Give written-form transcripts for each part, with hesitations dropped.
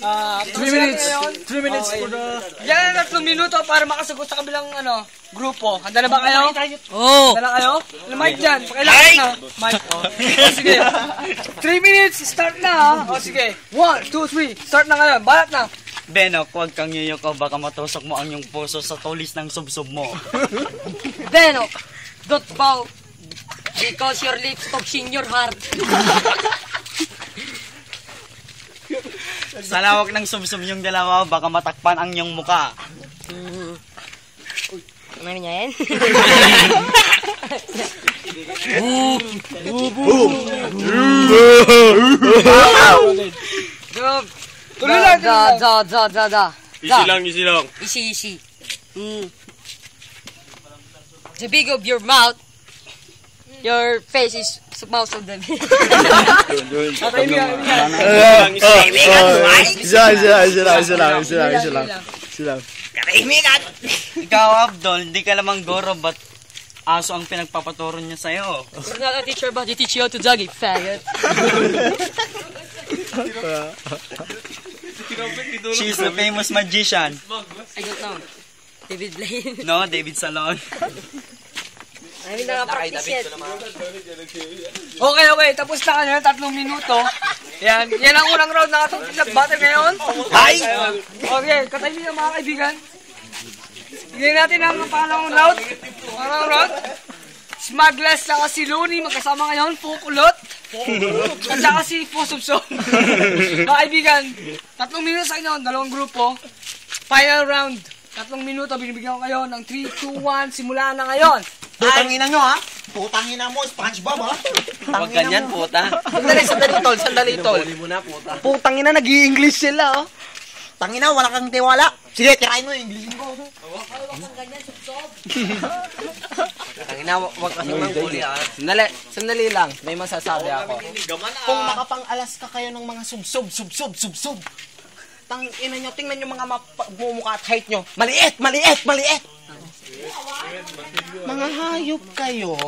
3 minutes. 3 minutes for the... Yan ang 3 minuto para makasagot sa kabilang grupo. Handa na ba kayo? Oo. Handa na kayo? Mic dyan. Pakailangan na. Mic. Sige. 3 minutes. Start na ha. O sige. 1, 2, 3. Start na kayo. Balat na. Benok, huwag kang yuyok o baka matusok mo ang iyong puso sa tulis ng subsob mo. Benok, don't bow because your lips touch in your heart. Sa lawak ng subsob yung dalawa, baka matakpan ang iyong muka. Ano niya yan? Tuloy lang. Easy lang. Easy. The big of your mouth, your face is most of them. Isa. Ikaw, Abdol, di ka lamang goro, ba't aso ang pinagpapaturo niya sa'yo? You're not a teacher, but you teach you how to jog it, faggot. She's the famous magician. I don't know. David Blaine. No, David Salon. I mean, nakapractice yan. Okay. Tapos na kanina. 3 minuto. Yan ang unang round na atong battle ngayon. Ay! Okay, katayin niyo mga kaibigan. Bigyan natin ang pangalawang round. Pangalawang round. Smuggles saka si Looney magkasama ngayon. Pukulot. At saka si Pusubsob. Mga kaibigan, 3 minuto sa inyo. 2 grupo. Final round. 3 minuto. Binibigyan ko kayo ng 3, 2, 1. Simula na ngayon. Putangina nyo ha? Putangina mo, SpongeBob ha? Huwag ganyan, puta. Sandali, tol. Putangina, nag-i-English sila oh. Tangina, wala kang tiwala. Sige, tirahin mo yung English ko. Tangina, wag kasi manghuli ah. Sandali lang. May masasabi ako. Kung nakapang-alas ka kayo ng mga sub. Tangina nyo, tingnan nyo mga mumukha at height nyo. Maliit. Mga hayop kayo.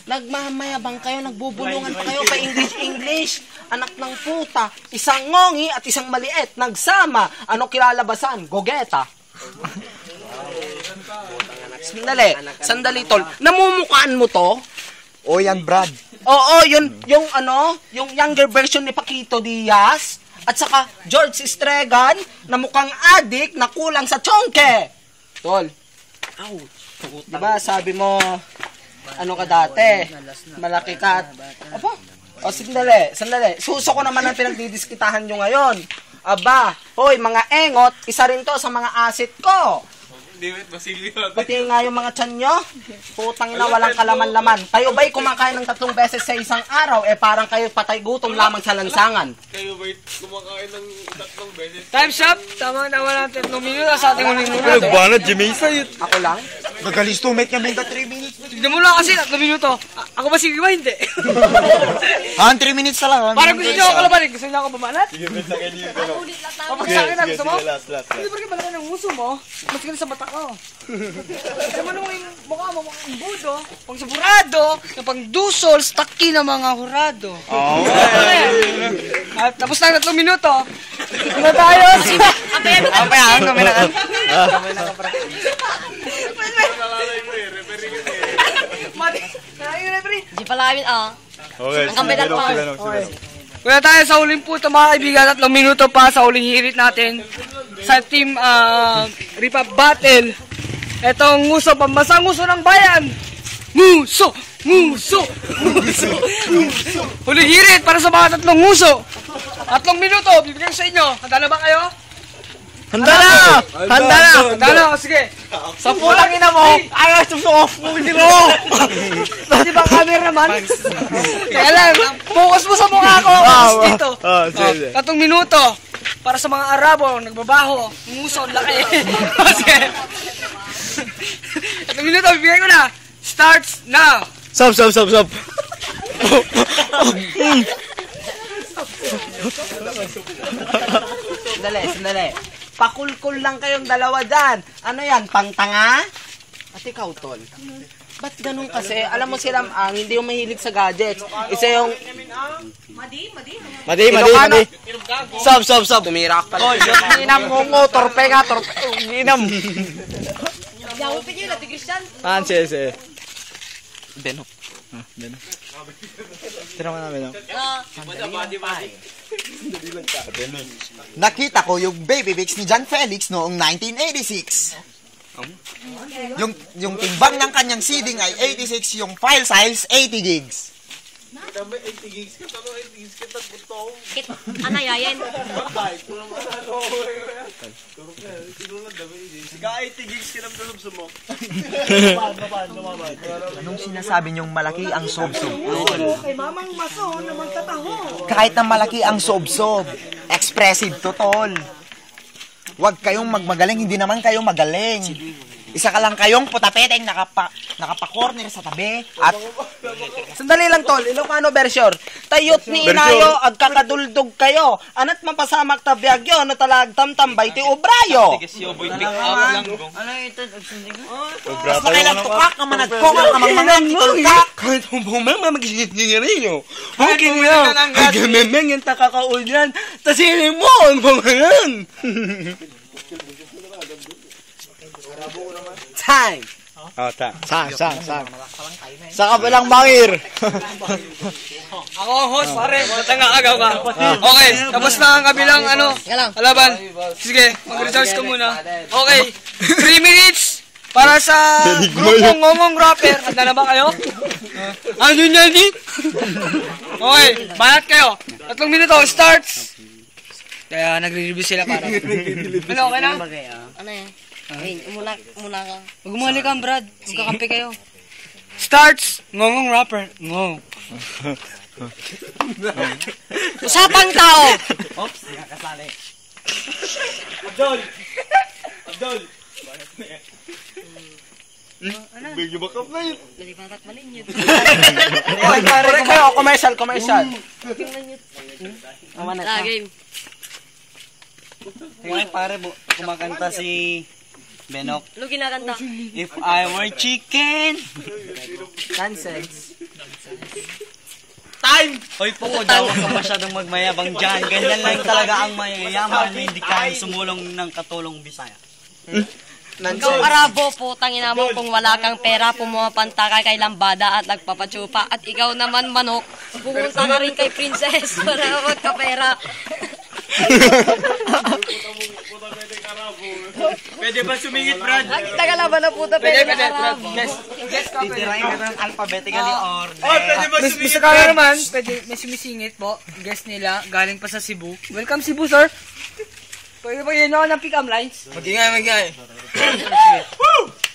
Nagmamayabang kayo, nagbubulungan pa kayo pa English. Anak ng puta, isang ngongi at isang maliit, nagsama. Ano kilalabasan? Gogeta. Sandali tol. Namumukaan mo to? O yan, Brad. Oo, yung younger version ni Paquito Diaz. At saka George Estregan na mukhang adik na kulang sa chonke. Tol. Diba sabi mo, ano ka dati? Malaki ka at... Aba, sandali. Suso ko naman ang pinagdidiskitahan nyo ngayon. Aba, hoy, mga engot, isa rin to sa mga asset ko. Pati nga yung mga tiyan nyo, putang ina, walang kalaman-laman. Kayo ba'y kumakain ng 3 beses sa isang araw, parang kayo patay gutom lamang sa lansangan. Kayo ba'y kumakain ng 3 beses? Time's up. Tama na wala 3 minuto sa ating uling muna. Banat, Jamaica yun. Ako lang? Nagalis to, mate kami 3 minutes. Tignan mo lang kasi 3 minuto. Ako ba sige ba? Hindi. 3 minutes na lang. Parang gusto niyo ako kalabanin. Gusto niyo ako bumanat? Sige, bet na kayo dito. Kapag sa akin na gusto mo? Last. Hindi ba malaki ng uso mo? Mas ganda sa mata ko. Kasi mo naman yung mukha mo, mukhang budo, pang saburado, yung pang dusol, staki ng mga hurado. At tapos na 3 minuto. Ano tayo? Apayan, kami na ka. Di pala kami, Okay, ang kamay natin Kaya tayo sa huling puto mga kaibigan, 3 minuto pa sa huling hirit natin sa team Ripap Battle. Etong nguso, pambasang nguso ng bayan. Nguso! Huling hirit para sa mga 3 nguso. 3 minuto, bibigyan ko sa inyo. Handa na ba kayo? Handa na! Sige. Sa pulang ina mo, ayaw susuof mo, hindi mo! Di ba cameraman? Kaya lang, focus mo sa mukha ko. Dito. 3 minuto. Para sa mga Arabo, nagbabaho. Nguso, laki. Sige. 3 minuto, bibigyan ko na. Starts now. Stop. Sandali. Pakulkul lang kayong dalawa dyan. Ano yan, pangtanga? At ikaw, tol. Ba't ganun kasi? Alam mo sila, hindi yung mahilig sa gadgets. Isa yung Madi. Sab. Tumirak pala. Inam mo, torpe nga, torpe. Inam. Yaw pa niyo, Ate Christian. Sige. Benok. Tira mo namin, no? Nakita ko yung baby pics ni John Felix noong 1986. Yung timbang ng kanyang CD ay 86, yung file size 80 gigs. Ano yayan? Anong sinasabi niyong malaki ang sob-sob? Kahit na malaki ang sob-sob, expressive to, tol. Huwag kayong magmagaling, hindi naman kayo magaling. Isa ka lang kayong putapeteng nakapa-corner sa tabi at Sandali lang, tol. Ilocano version. Tayot ni inayo, agkakaduldog kayo. Anat mapasamak tabiyagyo, no talag tamtambay ti ubrayo. Ano ito? mas nakailang tupak ang managkokang amang mga kitulkak. Kahit humama mag-isingarin nyo. Okay nga. Agamemeng yung takakaulyan. Tasirin mo ang pangalan. Time. Sang. Sa kabilang bangir. Ako ang host, pare. Matanga-agaw ka. Okay, tapos na ang kabilang kalaban. Sige, mag-recharge ka muna. Okay, 3 minutes para sa grupong ngongong rapper. Handa na ba kayo? Ano yan din? Okay, banat kayo. 3 minuto, starts. Kaya nagre-review sila para. Ano, okay na? Ano yan? Wait, muna ka. Huwag umali ka, Brad. Magkakampi kayo. Starts! Ngongong rapper. Ngong. Usapang tao! Dali batat malinyot. Pare kayo, commercial. Game. Ngayon pare, kumakanta si Benok. Ano kinakanta? If I were chicken. Nonsense. Hoy po, daw ka masyadong magmayabang dyan. Ganyan lang talaga ang mayayaman na hindi kayang sumulong ng katulong Bisaya. Ikaw Arabo, putang ina mo, kung wala kang pera, pumapanta ka kay Lambada at nagpapatsupa. At ikaw naman, manok, pumunta ka rin kay Princess para magkapera. Pwede ba sumingit, Brad? Nakita ka laban na puta, pera ka Arabo. Titirahin ka ng alphabetically order. Mr. Kaya naman, pwede, may sumisingit po. Guest nila, galing pa sa Cebu. Welcome Cebu, sir. Pwede ba yun ako ng pick-up lines? Magingay.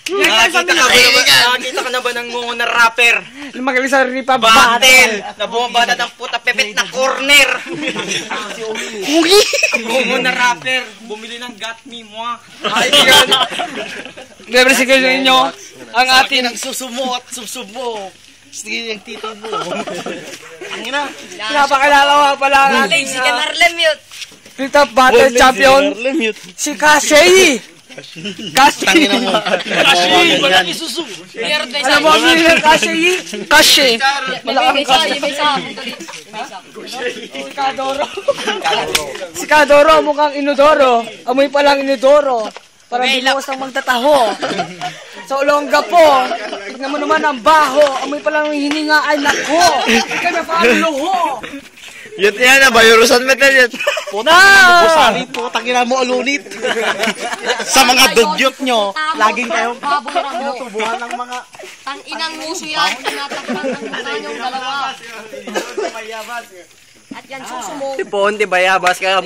Nakakita ka na ba ng ngungo na rapper? Magaling sa ripa Battle! Na bumabada ng puta pepet na corner! Ngungo na rapper! Bumili ng got me, moi! Kaibigan, represent ninyo ang ating Nagsusumo at susubok! Sige yung tito mo! Ang ina! napakilala pala ang ating Si Kenarlem yun. Top Battle Champion, si Kashay! Kashay! Walang isusu! Miyerde Alam mo ang meaning ng Kashay? Kashay! May isa. Si Kadoro. Si Kadoro, mukhang inodoro. Amoy palang inodoro. Parang binuwas ng magtataho. Sa Olongga po, tignan mo naman ang baho. Amoy palang hininga ay nako. Ikaw na paano luho. Yun yan na, Bayurusan Metal yan. Pusari po, tangina mo alunit. Sa mga dugyot nyo, laging kayong Tubuhan ng mga... Ang inang muso yan, tinatakpan ng mukha niyong dalawa. At yan susumo. Tipon, di bayabas, kaya